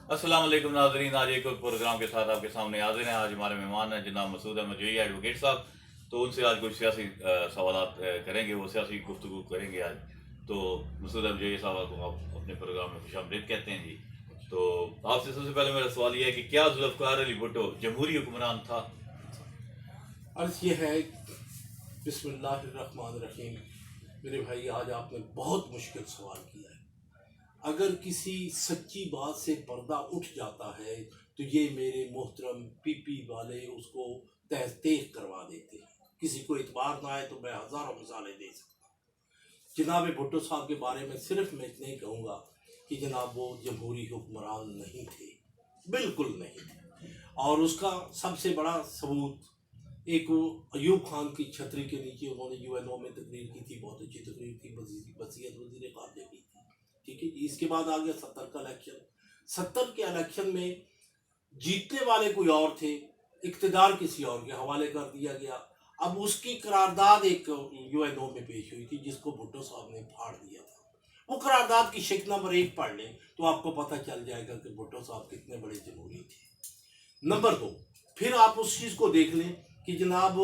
السلام علیکم ناظرین، آج ایک اور پروگرام کے ساتھ آپ کے سامنے حاضر ہیں۔ آج ہمارے مہمان ہیں جناب مسعود احمد جوئی ایڈوکیٹ صاحب، تو ان سے آج کچھ سیاسی سوالات کریں گے، وہ سیاسی گفتگو کریں گے آج۔ تو مسعود احمد جوئی صاحب کو آپ اپنے پروگرام میں خوش آمدید کہتے ہیں جی۔ تو آپ سے سب سے پہلے میرا سوال یہ ہے کہ کیا ذوالفقار علی بھٹو جمہوری حکمران تھا؟ عرض یہ ہے، بسم اللہ الرحمن الرحیم۔ میرے بھائی، آج آپ نے بہت مشکل سوال کیا ہے۔ اگر کسی سچی بات سے پردہ اٹھ جاتا ہے تو یہ میرے محترم پی پی والے اس کو تحقیق کروا دیتے ہیں۔ کسی کو اعتبار نہ آئے تو میں ہزاروں مثالیں دے سکتا ہوں۔ جناب بھٹو صاحب کے بارے میں صرف میں اتنا ہی کہوں گا کہ جناب وہ جمہوری حکمران نہیں تھے، بالکل نہیں تھے۔ اور اس کا سب سے بڑا ثبوت ایک ایوب خان کی چھتری کے نیچے انہوں نے یو این او میں تقریر کی تھی، بہت اچھی تقریر تھی، وصیت وزیر خارجہ کی تھی، ٹھیک ہے جی۔ اس کے بعد آ گیا 70 کا الیکشن۔ 70 کے الیکشن میں جیتنے والے کوئی اور تھے، اقتدار کسی اور کے حوالے کر دیا گیا۔ اب اس کی قرارداد ایک یو این او میں پیش ہوئی تھی جس کو بھٹو صاحب نے پھاڑ دیا تھا۔ وہ قرارداد کی شک نمبر 1 پڑھ لیں تو آپ کو پتہ چل جائے گا کہ بھٹو صاحب کتنے بڑے جمہوری تھے۔ نمبر 2، پھر آپ اس چیز کو دیکھ لیں کہ جناب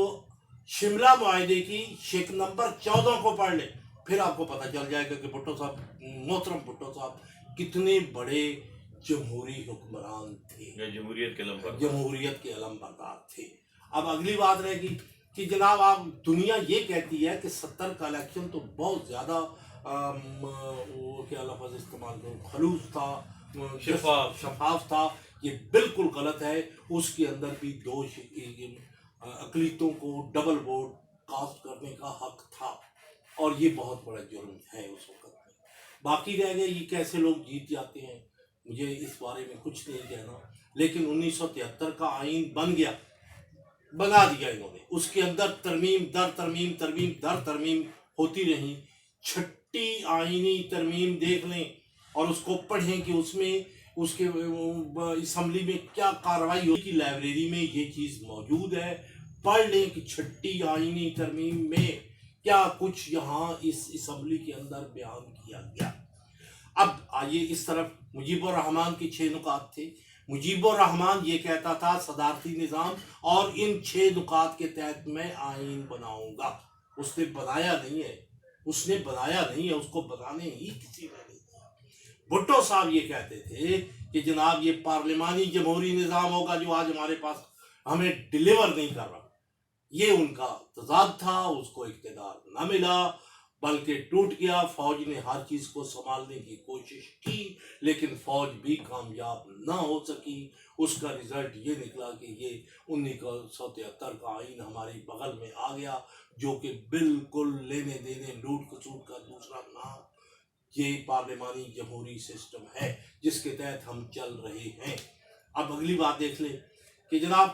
شملہ معاہدے کی شک نمبر 14 کو پڑھ لیں، پھر آپ کو پتہ چل جائے گا کہ بھٹو صاحب، محترم بھٹو صاحب کتنے بڑے جمہوری حکمران تھے، جمہوریت کے علم بردار تھے۔ اب اگلی بات رہے گی کہ جناب آپ، دنیا یہ کہتی ہے کہ 70 کا الیکشن تو بہت زیادہ وہ کیا لفظ استعمال کروں، خلوص تھا، شفاف تھا۔ یہ بالکل غلط ہے۔ اس کے اندر بھی 2 اقلیتوں کو ڈبل ووٹ کاسٹ کرنے کا حق تھا، اور یہ بہت بڑا جرم ہے اس وقت میں۔ باقی رہ گئے یہ کیسے لوگ جیت جاتے ہیں، مجھے اس بارے میں کچھ نہیں کہنا، لیکن 1973 کا آئین بن گیا، بنا دیا انہوں نے۔ اس کے اندر ترمیم در ترمیم، ترمیم در ترمیم ہوتی رہیں۔ 6ٹی آئینی ترمیم دیکھ لیں اور اس کو پڑھیں کہ اس میں اس کے اسمبلی میں کیا کارروائی ہوئی۔ کی لائبریری میں یہ چیز موجود ہے، پڑھ لیں کہ 6ٹی آئینی ترمیم میں کیا کچھ یہاں اس اسمبلی کے اندر بیان کیا گیا۔ اب آئیے اس طرف، مجیب الرحمن کے 6 نکات تھے۔ مجیب الرحمن یہ کہتا تھا صدارتی نظام، اور ان 6 نکات کے تحت میں آئین بناؤں گا۔ اس نے بنایا نہیں ہے، اس کو بنانے ہی کسی نے نہیں دیا۔ بھٹو صاحب یہ کہتے تھے کہ جناب یہ پارلیمانی جمہوری نظام ہوگا جو آج ہمارے پاس ہمیں ڈیلیور نہیں کر رہا۔ یہ ان کا تضاد تھا، اس کو اقتدار نہ ملا بلکہ ٹوٹ گیا۔ فوج نے ہر چیز کو سنبھالنے کی کوشش کی لیکن فوج بھی کامیاب نہ ہو سکی۔ اس کا رزلٹ یہ نکلا کہ یہ 1973 کا آئین ہمارے بغل میں آ گیا، جو کہ بالکل لینے دینے، لوٹ کھسوٹ کا دوسرا نام یہ پارلیمانی جمہوری سسٹم ہے جس کے تحت ہم چل رہے ہیں۔ اب اگلی بات دیکھ لیں کہ جناب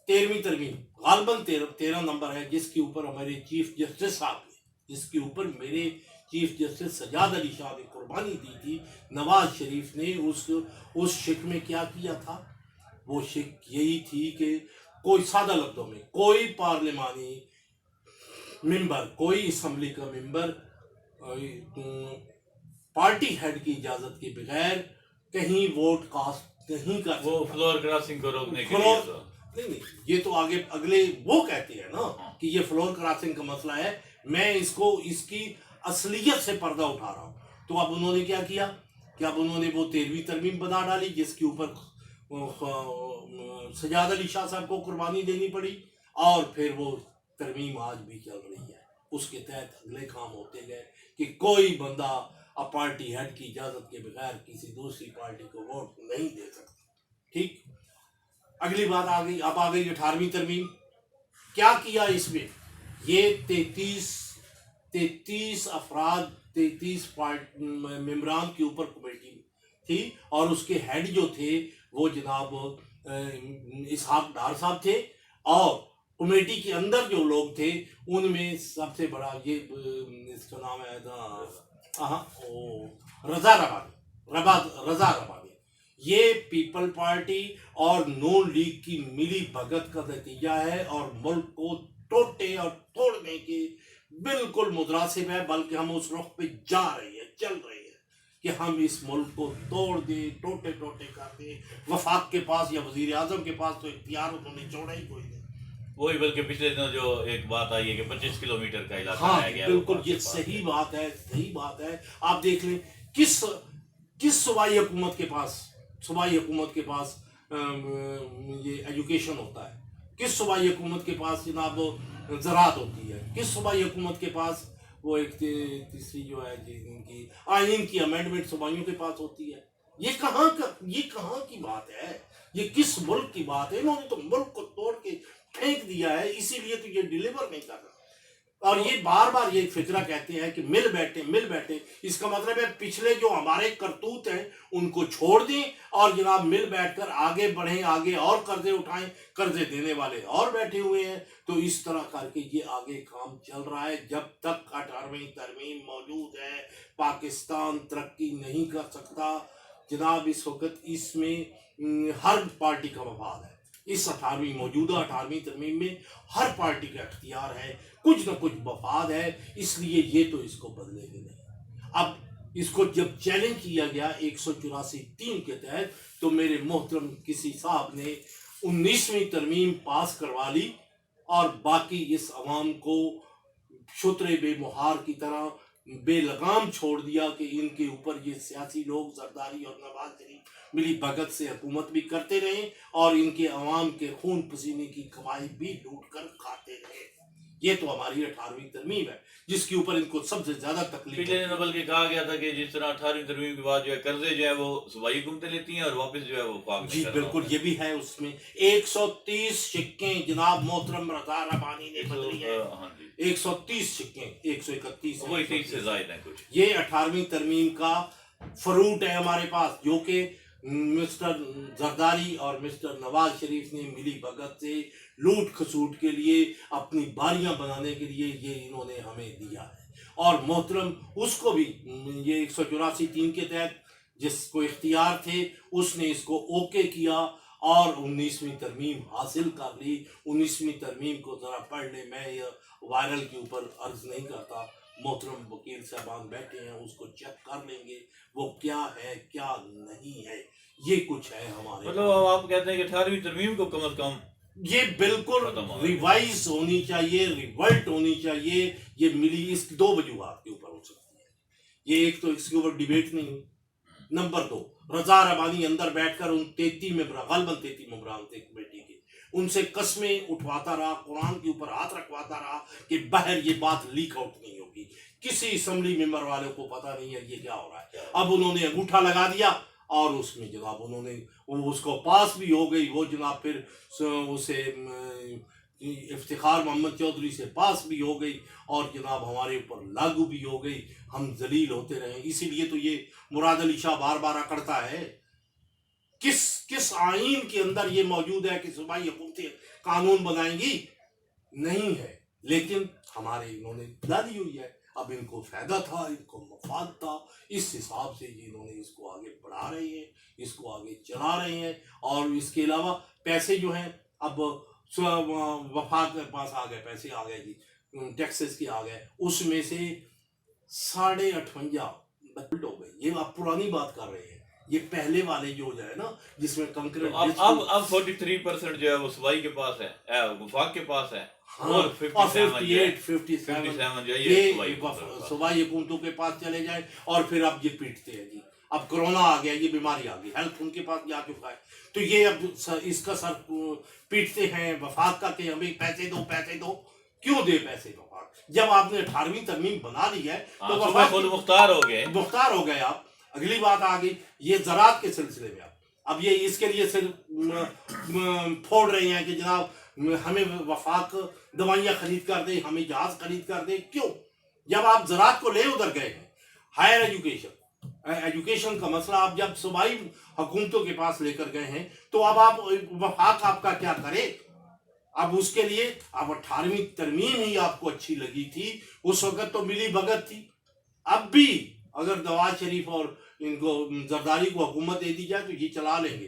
13ویں ترمیم غالباً 13 نمبر ہے، جس کے اوپر ہمارے چیف جسٹس صاحب نے، جس کے اوپر میرے چیف جسٹس سجاد علی شاہ نے قربانی دی تھی، نواز شریف نے اس شک میں کیا کیا تھا؟ وہ شک یہی تھی کہ کوئی، سادہ لفظوں میں، کوئی پارلیمانی ممبر، کوئی اسمبلی کا ممبر پارٹی ہیڈ کی اجازت کے بغیر کہیں ووٹ کاسٹ نہیں کر سکتا۔ وہ فلور کراسنگ کو روکنے کے لیے تھا۔ نہیں، یہ تو اگلے وہ کہتے ہیں نا کہ یہ فلور کراسنگ کا مسئلہ ہے، میں اس کی اصلیت سے پردہ اٹھا رہا ہوں۔ تو اب انہوں نے کیا کیا کہ اب انہوں نے وہ 13ویں ترمیم بنا ڈالی جس کے اوپر سجاد علی شاہ صاحب کو قربانی دینی پڑی، اور پھر وہ ترمیم آج بھی چل رہی ہے۔ اس کے تحت اگلے کام ہوتے گئے کہ کوئی بندہ اب پارٹی ہیڈ کی اجازت کے بغیر کسی دوسری پارٹی کو ووٹ نہیں دے سکتا، ٹھیک۔ اگلی بات آ گئی، اب آ گئی 18ویں ترمیم۔ کیا کیا اس میں؟ یہ 33 افراد، 33 ممبران کے اوپر کمیٹی تھی، اور اس کے ہیڈ جو تھے وہ جناب اسحاق ڈار صاحب تھے، اور کمیٹی کے اندر جو لوگ تھے ان میں سب سے بڑا یہ اس کا نام ہے رضا ربانی۔ یہ پیپل پارٹی اور نون لیگ کی ملی بھگت کا نتیجہ ہے، اور ملک کو ٹوٹے اور توڑنے کے بالکل مترادف ہے، بلکہ ہم اس رخ پہ جا رہے ہیں، چل رہے ہیں۔ کہ ہم اس ملک کو توڑ دیں، ٹوٹے ٹوٹے کر دیں. وفاق کے پاس یا وزیر اعظم کے پاس تو اختیار انہوں نے چھوڑا ہی کوئی نہیں. وہی بلکہ پچھلے دنوں جو ایک بات آئی ہے کہ 25 کلومیٹر کا علاقہ ہاں رہ گیا ہے بالکل، وفاق یہ کے پاس. صحیح بات ہے، صحیح بات ہے. آپ دیکھ لیں کس صوبائی حکومت کے پاس، صوبائی حکومت کے پاس یہ ایجوکیشن ہوتا ہے، کس صوبائی حکومت کے پاس جناب زراعت ہوتی ہے، کس صوبائی حکومت کے پاس وہ ایک تیسری جو ہے جی ان کی آئین کی امینڈمنٹ صوبائیوں کے پاس ہوتی ہے. یہ کہاں کی بات ہے؟ یہ کس ملک کی بات ہے؟ انہوں نے تو ملک کو توڑ کے پھینک دیا ہے، اسی لیے تو یہ ڈیلیور نہیں کر رہا. اور یہ بار بار یہ فکرہ کہتے ہیں کہ مل بیٹھے. اس کا مطلب ہے پچھلے جو ہمارے کرتوت ہیں ان کو چھوڑ دیں اور جناب مل بیٹھ کر آگے بڑھیں، آگے اور قرضے اٹھائیں. قرضے دینے والے اور بیٹھے ہوئے ہیں. تو اس طرح کر کے یہ آگے کام چل رہا ہے. جب تک 18ویں ترمیم موجود ہے پاکستان ترقی نہیں کر سکتا. جناب اس وقت اس میں ہر پارٹی کا مفاد ہے. اس موجودہ 18ویں ترمیم میں ہر پارٹی کا اختیار ہے، کچھ نہ کچھ مفاد ہے. اس لیے یہ تو اس کو بدلے گے نہیں. اب اس کو جب چیلنج کیا گیا 184(3) کے تحت تو میرے محترم کسی صاحب نے 19ویں ترمیم پاس کروا لی اور باقی اس عوام کو شترے بے مہار کی طرح بے لگام چھوڑ دیا کہ ان کے اوپر یہ سیاسی لوگ زرداری اور نواز شریف ملی بھگت سے حکومت بھی کرتے رہے اور ان کے عوام کے خون پسینے کی کمائی بھی لوٹ کر کھاتے رہے. یہ تو ہماری 18ویں ترمیم ہے جس کے اوپر ان کو سب سے زیادہ تکلیف پچھلے دنوں بلکہ کہا گیا تھا کہ جس طرح 18ویں ترمیم کے بعد جو ہے قرضے جو ہے وہ صوبائی حکومتیں لیتی ہیں اور واپس جو ہے وہ وفاق جی بالکل یہ بھی ہے. اس میں 130 سکیں جناب محترم رضا ربانی نے بدلی ہے. 130 سکیں، 131 وہی 30 سے زائد ہیں کچھ. یہ 18ویں ترمیم کا فروٹ ہے ہمارے پاس، جو کہ مسٹر زرداری اور مسٹر نواز شریف نے ملی بھگت سے لوٹ کھسوٹ کے لیے اپنی باریاں بنانے کے لیے یہ انہوں نے ہمیں دیا ہے. اور محترم اس کو بھی یہ 184(3) کے تحت جس کو اختیار تھے اس نے اس کو اوکے کیا اور 19ویں ترمیم حاصل کر لی. 19ویں ترمیم کو ذرا پڑھ لیں. میں یہ وائرل کے اوپر عرض نہیں کرتا. محترم وکیل صاحبان بیٹھے ہیں، اس کو چیک کر لیں گے وہ کیا ہے کیا نہیں ہے. یہ کچھ ہے ہمارے مطلب آپ کہتے ہیں کہ 18ویں ترمیم کو کم از کم یہ بالکل ریوائز ہونی چاہیے، ریولٹ ہونی چاہیے. یہ ملی اس 2 وجوہات کے اوپر ہو سکتی ہے. یہ ایک تو اس کے اوپر ڈیبیٹ نہیں ہوئی. نمبر 2، رضا ربانی اندر بیٹھ کر ان 33 ممبران، غالباً 33 ممبران تھے کمیٹی کے، ان سے قسمیں اٹھواتا رہا، قرآن کے اوپر ہاتھ رکھواتا رہا کہ باہر یہ بات لیک آؤٹ نہیں ہوگی. کسی اسمبلی ممبر والوں کو پتہ نہیں ہے یہ کیا ہو رہا ہے. اب انہوں نے انگوٹھا لگا دیا اور اس میں جناب انہوں نے اس کو پاس بھی ہو گئی. وہ جناب پھر اسے افتخار محمد چودھری سے پاس بھی ہو گئی اور جناب ہمارے اوپر لاگو بھی ہو گئی. ہم ذلیل ہوتے رہے. اسی لیے تو یہ مراد علی شاہ بار بار اکڑتا ہے. کس آئین کے اندر یہ موجود ہے کہ صوبائی حکومتیں قانون بنائیں گی؟ نہیں ہے. لیکن ہمارے انہوں نے ڈالی ہوئی ہے. اب ان کو فائدہ تھا، ان کو مفاد تھا، اس حساب سے انہوں نے اس کو آگے بڑھا رہے ہیں، اس کو آگے چلا رہے ہیں. اور اس کے علاوہ پیسے جو ہیں اب وفاق کے پاس آ گئے، پیسے آ گئے جی، ٹیکسز کے آ گئے. اس میں سے 58.5 ہو گئے. یہ آپ پرانی بات کر رہے ہیں. یہ پہلے والے جو ہے نا جس میں کنکریٹ اب 43% جو ہے وہ صوبائی کے پاس ہے، وفاق کے پاس ہے. اور 57 جو ہے یہ صوبائی حکومتوں کے پاس چلے جائیں. اور پھر اب یہ پیٹتے ہیں جی. اب کرونا آ گیا، یہ بیماری آ گئی، ہیلتھ ان کے پاس جا چکا ہے. تو یہ اب اس کا سر پیٹتے ہیں وفاق کا کہ ہمیں پیسے دو. کیوں دے پیسے وفاق؟ جب آپ نے 18ویں ترمیم بنا لی ہے تو وفاق خود مختار ہو گئے آپ. اگلی بات آ گئی یہ زراعت کے سلسلے میں. اب یہ اس کے لیے صرف پھوڑ رہے ہیں کہ جناب ہمیں وفاق دوائیاں خرید کر دے، ہمیں جہاز خرید کر دے. کیوں؟ جب آپ زراعت کو لے ادھر گئے ہیں. ہائر ایجوکیشن کا مسئلہ آپ جب صوبائی حکومتوں کے پاس لے کر گئے ہیں تو اب آپ وفاق آپ کا کیا کرے؟ اب اس کے لیے اب 18ویں ترمیم ہی آپ کو اچھی لگی تھی. اس وقت تو ملی بھگت تھی. اب بھی اگر نواز شریف اور ان کو زرداری کو حکومت دے دی جائے تو یہ چلا لیں گے.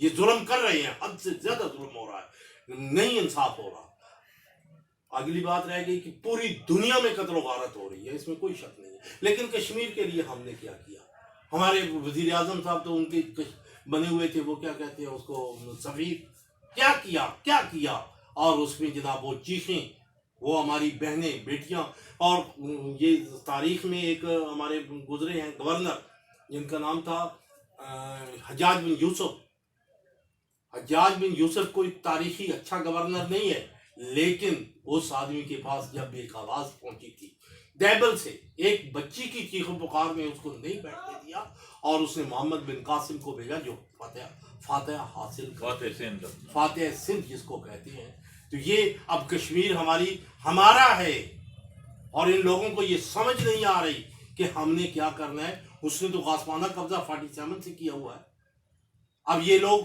یہ ظلم کر رہے ہیں, حد سے زیادہ ظلم ہو رہا ہے, نہیں انصاف ہو رہا. اگلی بات رہ گئی کہ پوری دنیا میں قتل و غارت ہو رہی ہے, اس میں کوئی شک نہیں ہے, لیکن کشمیر کے لیے ہم نے کیا کیا؟ ہمارے وزیر اعظم صاحب تو ان کے بنے ہوئے تھے, وہ کیا کہتے ہیں اس کو, سفیر. کیا کیا؟ اور اس میں جناب وہ چیخیں, وہ ہماری بہنیں بیٹیاں, اور یہ تاریخ میں ایک ہمارے گزرے ہیں گورنر جن کا نام تھا حجاج بن یوسف. حجاج بن یوسف کوئی تاریخی اچھا گورنر نہیں ہے, لیکن اس آدمی کے پاس جب ایک آواز پہنچی تھی دیبل سے, ایک بچی کی چیخ و پکار میں اس کو نہیں بیٹھنے دیا, اور اس نے محمد بن قاسم کو بھیجا جو فاتح حاصل فاتح سندھ جس کو کہتے ہیں. تو یہ اب کشمیر ہمارا ہے, اور ان لوگوں کو یہ سمجھ نہیں آ رہی کہ ہم نے کیا کرنا ہے. اس نے تو غاصبانہ قبضہ 47 سے کیا ہوا ہے. اب یہ لوگ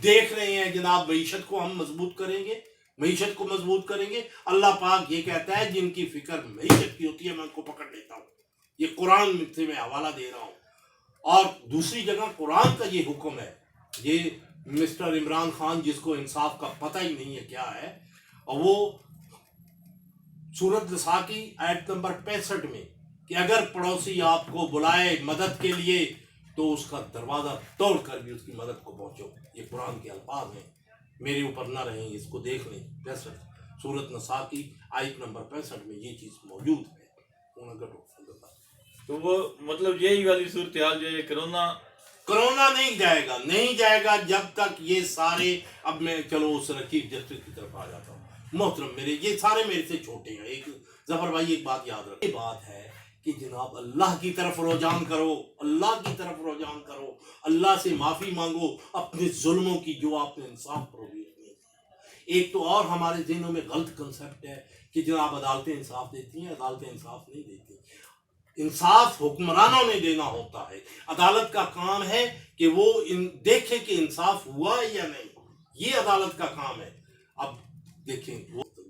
دیکھ رہے ہیں جناب معیشت کو ہم مضبوط کریں گے. اللہ پاک یہ کہتا ہے جن کی فکر معیشت کی ہوتی ہے میں ان کو پکڑ لیتا ہوں. یہ قرآن سے میں حوالہ دے رہا ہوں. اور دوسری جگہ قرآن کا یہ حکم ہے. یہ مسٹر عمران خان جس کو انصاف کا پتہ ہی نہیں ہے کیا ہے, اور وہ سورۃ نساء کی آیت نمبر 65 میں کہ اگر پڑوسی آپ کو بلائے مدد کے لیے تو اس کا دروازہ توڑ کر بھی اس کی مدد کو پہنچو. یہ قرآن کے الفاظ ہیں, میرے اوپر نہ رہیں, اس کو دیکھ لیں. 65 سورۃ نساء کی آیت نمبر 65 میں یہ چیز موجود ہے. تو وہ مطلب یہی والی صورتحال جو ہے کرونا نہیں جائے گا جب تک یہ سارے, اب میں چلو اس رقیب جسٹس کی طرف آ جاتا ہوں. محترم میرے, یہ سارے میرے سے چھوٹے ہیں. ایک ظفر بھائی ایک بات یاد رکھیں, یہ بات ہے کہ جناب اللہ کی طرف رجوع کرو, اللہ سے معافی مانگو اپنے ظلموں کی جو آپ نے انصاف پر ہوئی. ایک تو اور ہمارے ذہنوں میں غلط کنسپٹ ہے کہ جناب عدالتیں انصاف دیتی ہیں, عدالتیں انصاف نہیں دیتی. انصاف حکمرانوں نے دینا ہوتا ہے. عدالت کا کام ہے کہ وہ دیکھے کہ انصاف ہوا ہے یا نہیں, یہ عدالت کا کام ہے. اب دیکھیں,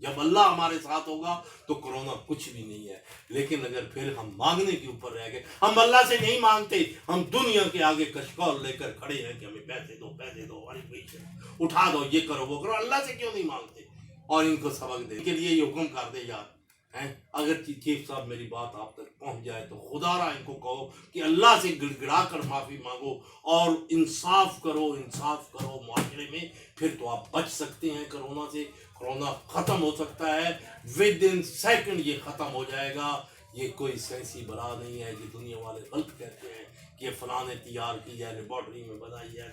جب اللہ ہمارے ساتھ ہوگا تو کرونا کچھ بھی نہیں ہے. لیکن اگر پھر ہم مانگنے کے اوپر رہ گئے, ہم اللہ سے نہیں مانگتے, ہم دنیا کے آگے کشکول لے کر کھڑے ہیں کہ ہمیں پیسے دو ہماری پیسے اٹھا دو, یہ کرو وہ کرو. اللہ سے کیوں نہیں مانگتے اور ان کو سبق دے کے لیے یہ حکم کر دے یار. اگر چیف صاحب میری بات آپ تک پہنچ جائے تو خدا را ان کو کہو کہ اللہ سے گڑ گڑا کر معافی مانگو اور انصاف کرو معاشرے میں. پھر تو آپ بچ سکتے ہیں کرونا سے. کرونا ختم ہو سکتا ہے ود ان سیکنڈ, یہ ختم ہو جائے گا. یہ کوئی سائنسی بلا نہیں ہے. یہ دنیا والے غلط کہتے ہیں کہ یہ فلاں نے تیار کی ہے, لیبارٹری میں بنائی ہے.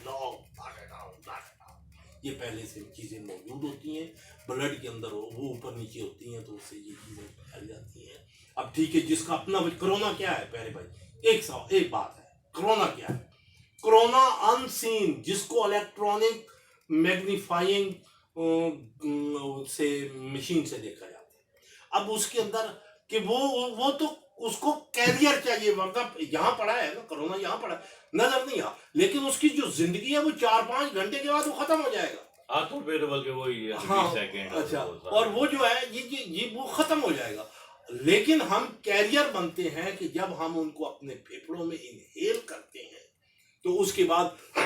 یہ پہلے سے چیزیں موجود ہوتی ہیں, بلڈ کے اندر وہ اوپر نیچے ہوتی ہیں, تو اس سے یہ چیزیں پھیل جاتی ہیں. اب ٹھیک ہے, جس کا اپنا کرونا کیا ہے پہلے بھائی, ایک بات ہے, کرونا کیا ہے؟ کرونا ان سین, جس کو الیکٹرانک میگنیفائنگ سے مشین سے دیکھا جاتا ہے. اب اس کے اندر کہ وہ تو اس کو کیریئر چاہیے, مطلب یہاں پڑا ہے نا, کرونا یہاں پڑا ہے, نظر نہیں آ, لیکن اس کی جو زندگی ہے وہ 4-5 گھنٹے کے بعد وہ ختم ہو جائے گا. ہاتھوں پہ بلکہ وہی سیکنڈ. اچھا, اور وہ جو ہے یہ وہ ختم ہو جائے گا. لیکن ہم کیریئر بنتے ہیں کہ جب ہم ان کو اپنے پھیپھڑوں میں انہیل کرتے ہیں تو اس کے بعد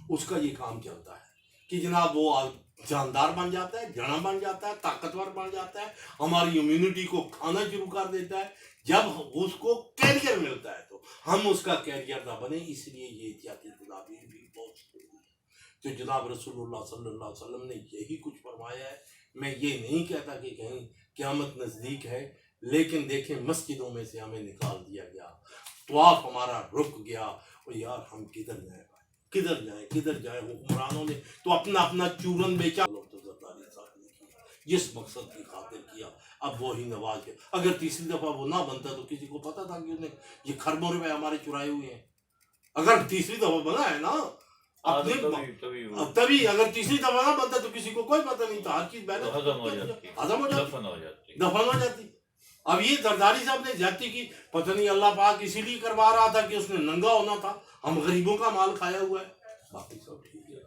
اس کا یہ کام چلتا ہے کہ جناب وہ جاندار بن جاتا ہے, جڑا بن جاتا ہے, طاقتور بن جاتا ہے, ہماری امیونٹی کو کھانا شروع کر دیتا ہے. جب اس کو کیریئر ملتا ہے تو ہم اس کا کیریئر نہ بنے. اس لیے یہ احتیاطی تدابیر بھی بہت ضروری ہے. تو جناب رسول اللہ صلی اللہ علیہ وسلم نے یہی کچھ فرمایا ہے. میں یہ نہیں کہتا کہ کہیں قیامت نزدیک ہے, لیکن دیکھیں مسجدوں میں سے ہمیں نکال دیا گیا, طواف ہمارا رک گیا. اور یار ہم کدھر جائیں, کدھر جائیں. حکمرانوں نے تو اپنا چورن بیچا, جس مقصد کی خاطر کیا, اب وہی نواز ہے. اگر تیسری دفعہ وہ نہ بنتا تو کسی کو پتا تھا کہ انہیں یہ کھربوں روپے ہمارے چرائے ہوئے ہیں. اگر تیسری دفعہ بنا ہے نا تبھی, اگر تیسری دفعہ نہ بنتا تو کسی کو کوئی پتہ نہیں تھا. ہر چیز ختم ہو جاتی, دفن ہو جاتی. اب یہ زرداری صاحب نے زیادتی کی, پتہ نہیں اللہ پاک اسی لیے کروا رہا تھا کہ اس نے ننگا ہونا تھا. ہم غریبوں کا مال کھایا ہوا ہے. باقی سب ٹھیک ہے.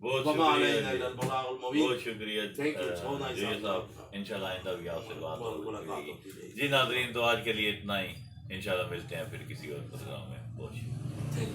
بہت شکریہ صاحب. انشاءاللہ آئندہ بھی آپ سے بات ہوگی. جی ناظرین, تو آج کے لیے اتنا ہی. انشاءاللہ ملتے ہیں پھر کسی اور پروگرام میں. بہت شکریہ.